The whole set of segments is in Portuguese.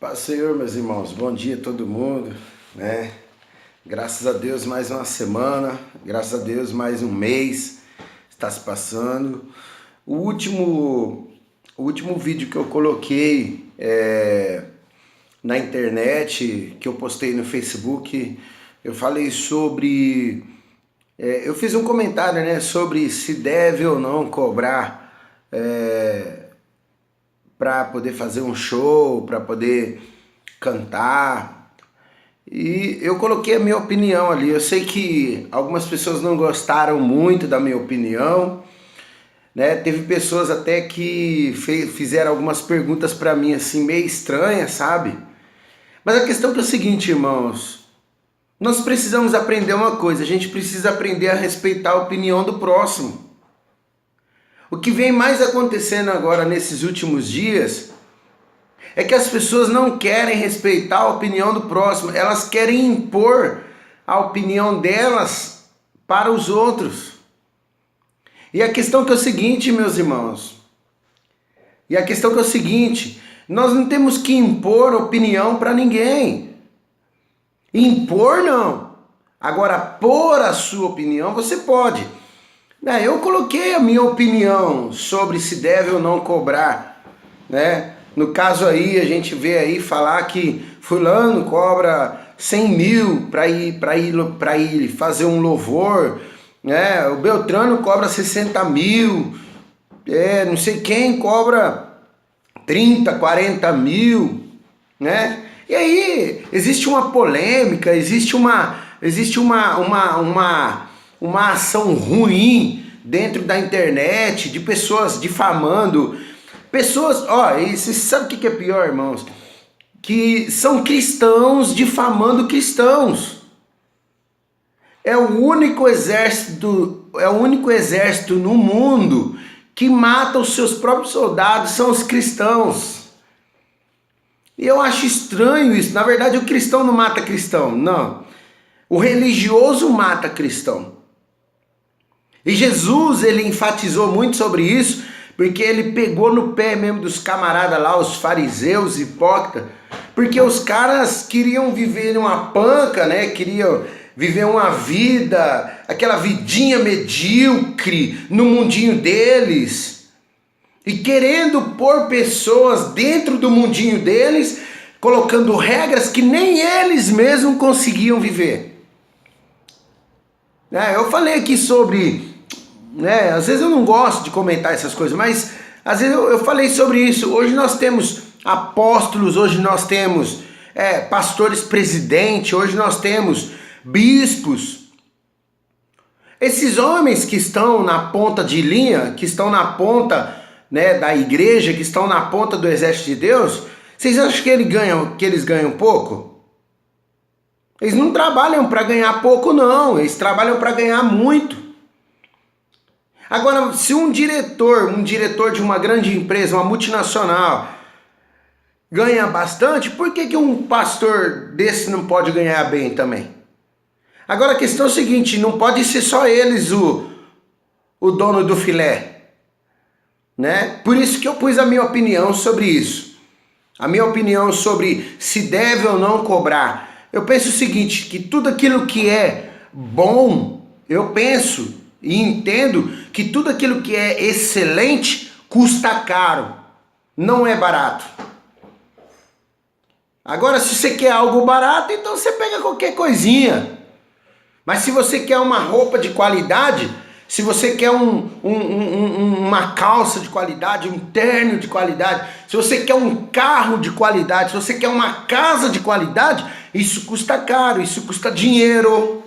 Paz do Senhor, meus irmãos, bom dia a todo mundo, né? Graças a Deus mais uma semana, graças a Deus mais um mês está se passando. O último vídeo que eu coloquei na internet, que eu postei no Facebook, eu falei sobre... eu fiz um comentário, né, sobre se deve ou não cobrar para poder fazer um show, para poder cantar. E eu coloquei a minha opinião ali. Eu sei que algumas pessoas não gostaram muito da minha opinião, né? Teve pessoas até que fizeram algumas perguntas para mim assim meio estranhas, sabe? Mas a questão é o seguinte, irmãos, nós precisamos aprender uma coisa, a gente precisa aprender a respeitar a opinião do próximo. O que vem mais acontecendo agora nesses últimos dias é que as pessoas não querem respeitar a opinião do próximo, elas querem impor a opinião delas para os outros. E a questão que é o seguinte, meus irmãos, nós não temos que impor opinião para ninguém. Impor não. Agora, pôr a sua opinião você pode. Eu coloquei a minha opinião sobre se deve ou não cobrar, né? No caso aí, a gente vê aí falar que fulano cobra 100 mil para ir fazer um louvor, né? O Beltrano cobra 60 mil, não sei quem cobra 30, 40 mil, né? E aí existe uma polêmica, existe uma ação ruim dentro da internet, de pessoas difamando, pessoas, e você sabe o que é pior, irmãos? Que são cristãos difamando cristãos. É o único exército no mundo que mata os seus próprios soldados, são os cristãos. E eu acho estranho isso. Na verdade, o cristão não mata cristão, não. O religioso mata cristão. E Jesus, ele enfatizou muito sobre isso, porque ele pegou no pé mesmo dos camaradas lá, os fariseus hipócritas, porque os caras queriam viver numa panca, né? Queriam viver uma vida, aquela vidinha medíocre no mundinho deles, e querendo pôr pessoas dentro do mundinho deles, colocando regras que nem eles mesmos conseguiam viver. Eu falei aqui sobre... às vezes eu não gosto de comentar essas coisas, mas às vezes eu falei sobre isso. Hoje nós temos apóstolos, hoje nós temos pastores presidentes, hoje nós temos bispos. Esses homens que estão na ponta de linha, que estão na ponta, né, da igreja, que estão na ponta do exército de Deus, vocês acham que eles ganham pouco? Eles não trabalham para ganhar pouco, não. Eles trabalham para ganhar muito. Agora, se um diretor de uma grande empresa, uma multinacional, ganha bastante, por que um pastor desse não pode ganhar bem também? Agora a questão é o seguinte, não pode ser só eles o dono do filé, né? Por isso que eu pus a minha opinião sobre isso. A minha opinião sobre se deve ou não cobrar. Eu penso o seguinte, que tudo aquilo que é bom, eu penso e entendo que tudo aquilo que é excelente custa caro, não é barato. Agora, se você quer algo barato, então você pega qualquer coisinha. Mas se você quer uma roupa de qualidade, se você quer uma calça de qualidade, um terno de qualidade, se você quer um carro de qualidade, se você quer uma casa de qualidade, isso custa caro, isso custa dinheiro.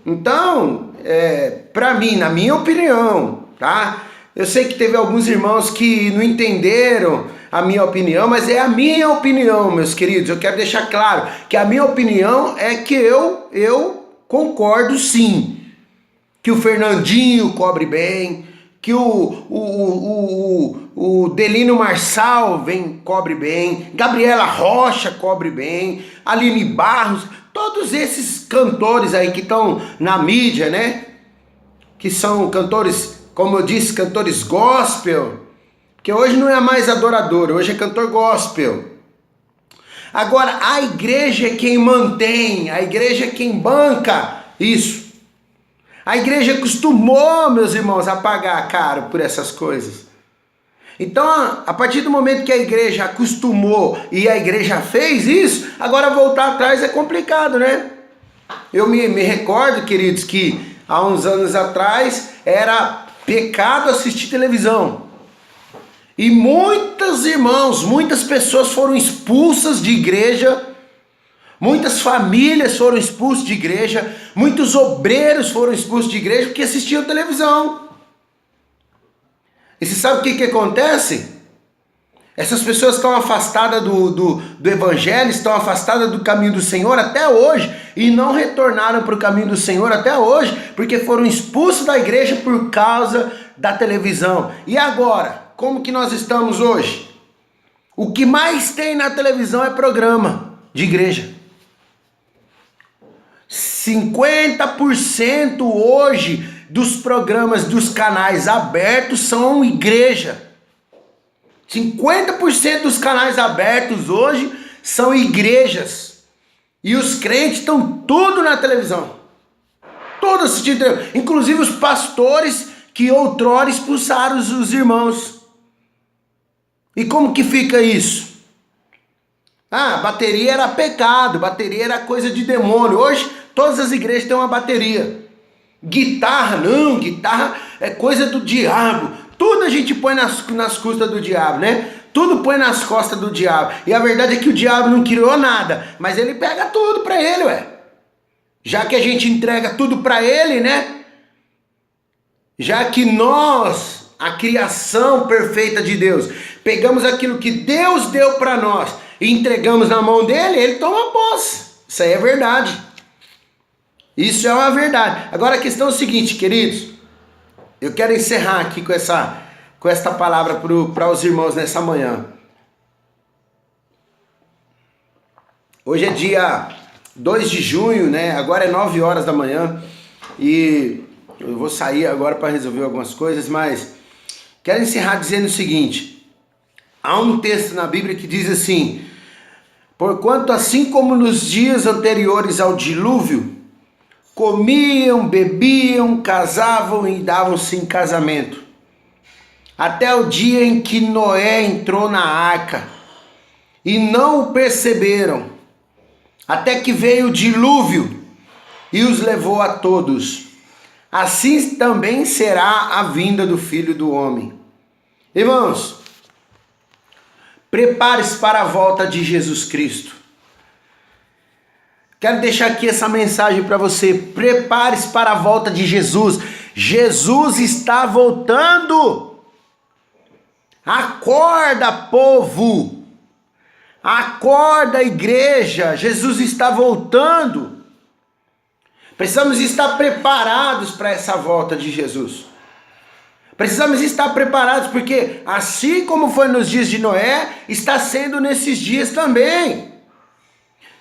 Então, para mim, na minha opinião, tá? Eu sei que teve alguns irmãos que não entenderam a minha opinião, mas é a minha opinião, meus queridos. Eu quero deixar claro que a minha opinião é que eu concordo sim, que o Fernandinho cobre bem, que o Delino Marçal cobre bem, Gabriela Rocha cobre bem, Aline Barros, todos esses cantores aí que estão na mídia, né? Que são cantores, como eu disse, cantores gospel, Porque hoje não é mais adorador, hoje é cantor gospel. Agora, a igreja é quem mantém, a igreja é quem banca isso. A igreja acostumou, meus irmãos, a pagar caro por essas coisas. Então, a partir do momento que a igreja acostumou e a igreja fez isso, agora voltar atrás é complicado, né? Eu me recordo, queridos, que há uns anos atrás era pecado assistir televisão. E muitos irmãos, muitas pessoas foram expulsas de igreja, muitas famílias foram expulsas de igreja, muitos obreiros foram expulsos de igreja porque assistiam televisão. E você sabe o que acontece? Essas pessoas estão afastadas do evangelho, estão afastadas do caminho do Senhor até hoje e não retornaram para o caminho do Senhor até hoje porque foram expulsos da igreja por causa da televisão. E agora? Como que nós estamos hoje? O que mais tem na televisão é programa de igreja. 50% hoje dos programas dos canais abertos são igreja. 50% dos canais abertos hoje são igrejas. E os crentes estão tudo na televisão. Tudo assistindo televisão. Inclusive os pastores que outrora expulsaram os irmãos. E como que fica isso? Ah, bateria era pecado, bateria era coisa de demônio. Hoje todas as igrejas têm uma bateria. Guitarra não, guitarra é coisa do diabo. Tudo a gente põe nas custas do diabo, né? Tudo põe nas costas do diabo. E a verdade é que o diabo não criou nada, mas ele pega tudo pra ele, ué. Já que a gente entrega tudo pra ele, né? Já que nós, a criação perfeita de Deus, pegamos aquilo que Deus deu para nós e entregamos na mão dele, ele toma posse. Isso aí é verdade. Isso é uma verdade. Agora a questão é o seguinte, queridos. Eu quero encerrar aqui com esta palavra para os irmãos nessa manhã. Hoje é dia 2 de junho, né? Agora é 9 horas da manhã e eu vou sair agora para resolver algumas coisas, mas quero encerrar dizendo o seguinte. Há um texto na Bíblia que diz assim: porquanto assim como nos dias anteriores ao dilúvio, comiam, bebiam, casavam e davam-se em casamento, até o dia em que Noé entrou na arca, e não o perceberam, até que veio o dilúvio e os levou a todos. Assim também será a vinda do Filho do Homem. Irmãos, prepare-se para a volta de Jesus Cristo. Quero deixar aqui essa mensagem para você. Prepare-se para a volta de Jesus. Jesus está voltando. Acorda, povo. Acorda, igreja. Jesus está voltando. Precisamos estar preparados para essa volta de Jesus. Precisamos estar preparados porque assim como foi nos dias de Noé, está sendo nesses dias também.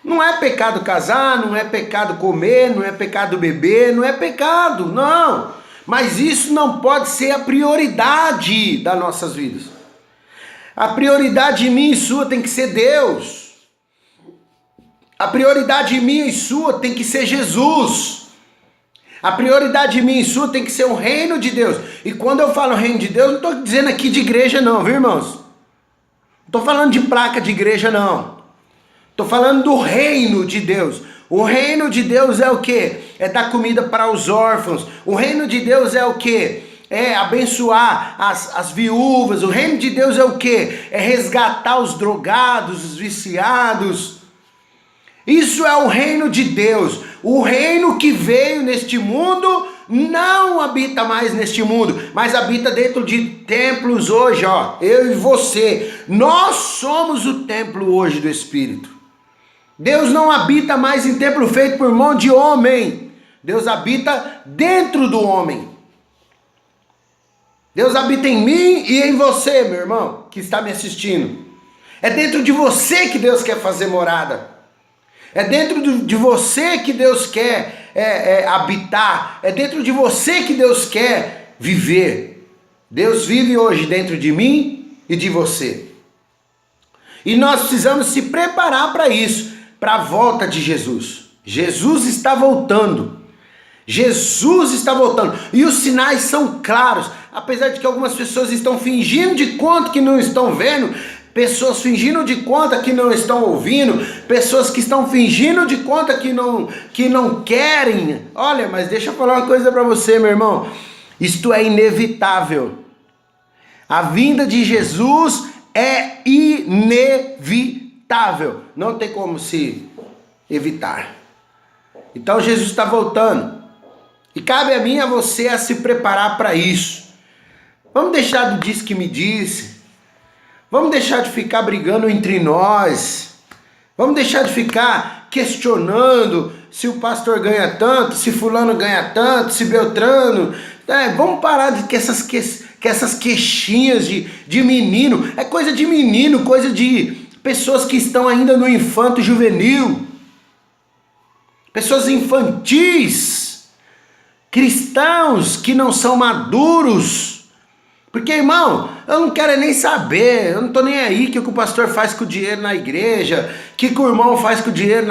Não é pecado casar, não é pecado comer, não é pecado beber, não é pecado, não. Mas isso não pode ser a prioridade das nossas vidas. A prioridade minha e sua tem que ser Deus. A prioridade minha e sua tem que ser Jesus. A prioridade minha e sua tem que ser o reino de Deus. E quando eu falo reino de Deus, não estou dizendo aqui de igreja não, viu, irmãos? Não estou falando de placa de igreja não. Estou falando do reino de Deus. O reino de Deus é o quê? É dar comida para os órfãos. O reino de Deus é o quê? É abençoar as viúvas. O reino de Deus é o quê? É resgatar os drogados, os viciados. Isso é o reino de Deus. O reino que veio neste mundo não habita mais neste mundo, mas habita dentro de templos hoje, ó. Eu e você, nós somos o templo hoje do Espírito. Deus não habita mais em templo feito por mão de homem. Deus habita dentro do homem. Deus habita em mim e em você, meu irmão, que está me assistindo. É dentro de você que Deus quer fazer morada. É dentro de você que Deus quer habitar. É dentro de você que Deus quer viver. Deus vive hoje dentro de mim e de você. E nós precisamos se preparar para isso, para a volta de Jesus. Jesus está voltando. Jesus está voltando. E os sinais são claros. Apesar de que algumas pessoas estão fingindo de conta que não estão vendo, pessoas fingindo de conta que não estão ouvindo, pessoas que estão fingindo de conta que não querem. Olha, mas deixa eu falar uma coisa para você, meu irmão. Isto é inevitável. A vinda de Jesus é inevitável. Não tem como se evitar. Então Jesus está voltando. E cabe a mim e a você a se preparar para isso. Vamos deixar do diz que me disse. Vamos deixar de ficar brigando entre nós. Vamos deixar de ficar questionando se o pastor ganha tanto, se fulano ganha tanto, se Beltrano. Vamos parar de que essas queixinhas de menino. É coisa de menino, coisa de pessoas que estão ainda no infanto juvenil. Pessoas infantis. Cristãos que não são maduros. Porque, irmão, eu não quero nem saber, eu não estou nem aí o que o pastor faz com o dinheiro na igreja, o que o irmão faz com o dinheiro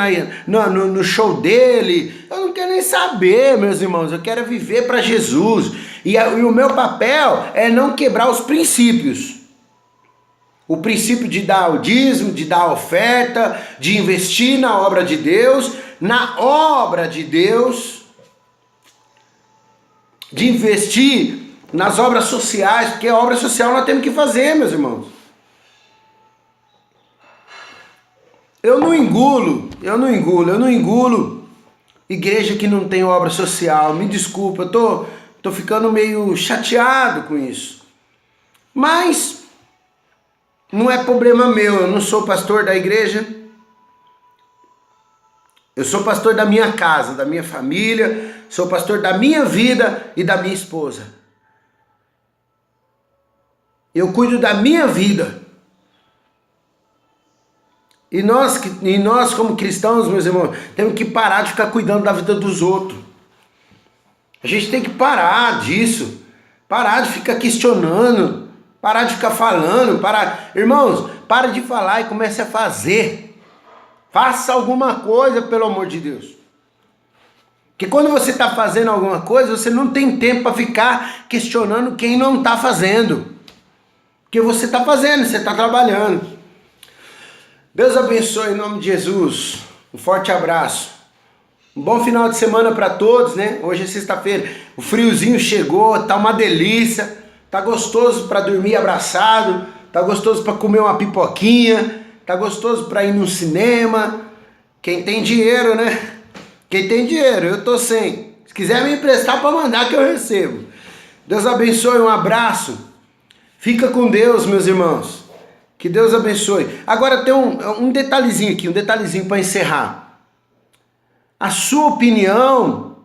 no show dele. Eu não quero nem saber, meus irmãos, eu quero viver para Jesus. E o meu papel é não quebrar os princípios. O princípio de dar o dízimo, de dar a oferta, de investir na obra de Deus, de investir nas obras sociais, porque a obra social nós temos que fazer, meus irmãos. Eu não engulo igreja que não tem obra social. Me desculpa, eu tô ficando meio chateado com isso. Mas não é problema meu, eu não sou pastor da igreja. Eu sou pastor da minha casa, da minha família, sou pastor da minha vida e da minha esposa. Eu cuido da minha vida. E nós como cristãos, meus irmãos, temos que parar de ficar cuidando da vida dos outros. A gente tem que parar disso. Parar de ficar questionando. Parar de ficar falando. Irmãos, para de falar e comece a fazer. Faça alguma coisa, pelo amor de Deus. Porque quando você está fazendo alguma coisa, você não tem tempo para ficar questionando quem não está fazendo. Porque você está fazendo, você está trabalhando. Deus abençoe em nome de Jesus. Um forte abraço. Um bom final de semana para todos, né? Hoje é sexta-feira. O friozinho chegou, tá uma delícia. Tá gostoso para dormir abraçado. Tá gostoso para comer uma pipoquinha. Tá gostoso para ir no cinema. Quem tem dinheiro, né? Quem tem dinheiro, eu tô sem. Se quiser me emprestar para mandar que eu recebo. Deus abençoe, um abraço. Fica com Deus, meus irmãos. Que Deus abençoe. Agora tem um detalhezinho aqui, um detalhezinho para encerrar. A sua opinião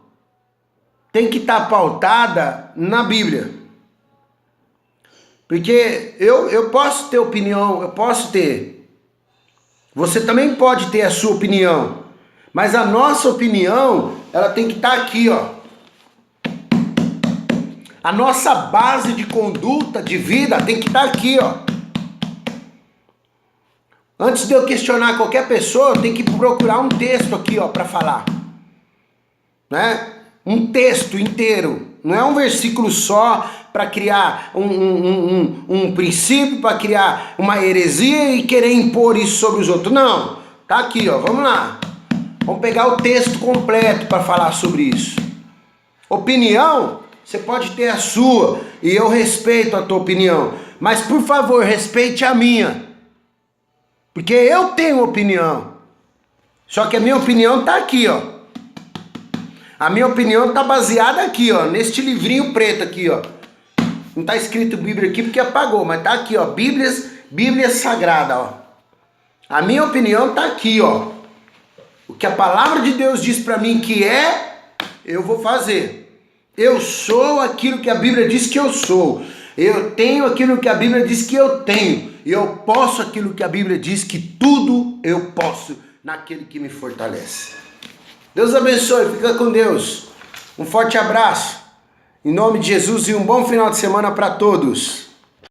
tem que estar pautada na Bíblia. Porque eu posso ter opinião, eu posso ter. Você também pode ter a sua opinião. Mas a nossa opinião, ela tem que estar aqui, ó. A nossa base de conduta, de vida, tem que estar aqui, ó. Antes de eu questionar qualquer pessoa, eu tenho que procurar um texto aqui, ó, para falar. Né? Um texto inteiro. Não é um versículo só para criar um princípio, para criar uma heresia e querer impor isso sobre os outros. Não. Tá aqui, ó. Vamos lá. Vamos pegar o texto completo para falar sobre isso. Opinião, você pode ter a sua, e eu respeito a tua opinião. Mas, por favor, respeite a minha. Porque eu tenho opinião. Só que a minha opinião tá aqui, ó. A minha opinião tá baseada aqui, ó. Neste livrinho preto aqui, ó. Não tá escrito Bíblia aqui porque apagou, mas tá aqui, ó. Bíblia Sagrada, ó. A minha opinião tá aqui, ó. O que a palavra de Deus diz para mim que é, eu vou fazer. Eu sou aquilo que a Bíblia diz que eu sou. Eu tenho aquilo que a Bíblia diz que eu tenho. E eu posso aquilo que a Bíblia diz que tudo eu posso naquele que me fortalece. Deus abençoe, fica com Deus. Um forte abraço. Em nome de Jesus e um bom final de semana para todos.